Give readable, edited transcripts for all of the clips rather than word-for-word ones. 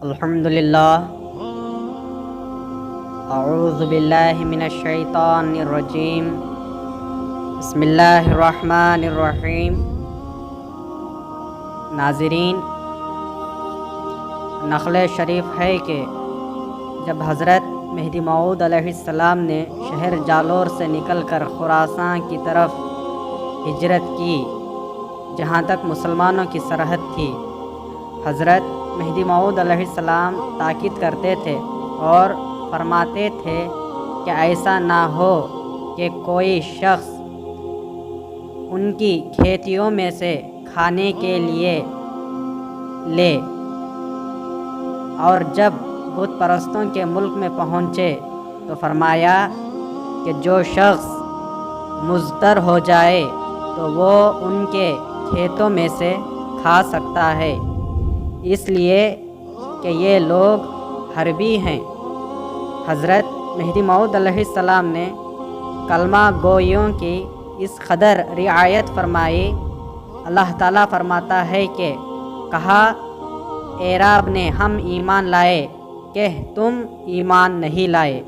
الحمدللہ اعوذ باللہ من الشیطان الرجیم بسم اللہ الرحمن الرحیم۔ ناظرین، نقل شریف ہے کہ جب حضرت مہدی موعود علیہ السلام نے شہر جالور سے نکل کر خراسان کی طرف ہجرت کی، جہاں تک مسلمانوں کی سرحد تھی، حضرت مہدی موعود علیہ السلام تاکید کرتے تھے اور فرماتے تھے کہ ایسا نہ ہو کہ کوئی شخص ان کی کھیتیوں میں سے کھانے کے لیے لے، اور جب بت پرستوں کے ملک میں پہنچے تو فرمایا کہ جو شخص مضطر ہو جائے تو وہ ان کے کھیتوں میں سے کھا سکتا ہے، اس لیے کہ یہ لوگ حربی ہیں۔ حضرت مہدی موعود علیہ السلام نے کلمہ گوئیوں کی اس قدر رعایت فرمائی۔ اللہ تعالیٰ فرماتا ہے کہ کہا، اے رب نے ہم ایمان لائے، کہ تم ایمان نہیں لائے،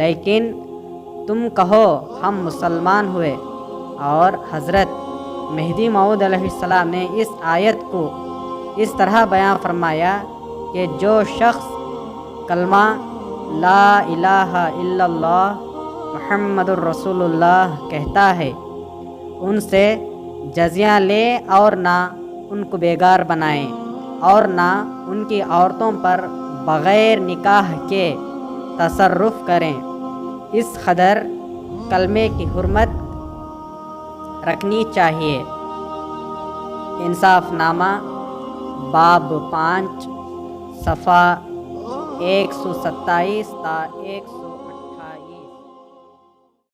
لیکن تم کہو ہم مسلمان ہوئے۔ اور حضرت مہدی موعود علیہ السلام نے اس آیت کو اس طرح بیان فرمایا کہ جو شخص کلمہ لا الہ الا اللہ محمد الرسول اللہ کہتا ہے، ان سے جزیہ لے اور نہ ان کو بیگار بنائیں اور نہ ان کی عورتوں پر بغیر نکاح کے تصرف کریں، اس قدر کلمے کی حرمت رکھنی چاہیے۔ انصاف نامہ باب 5 صفحہ 127 تا 100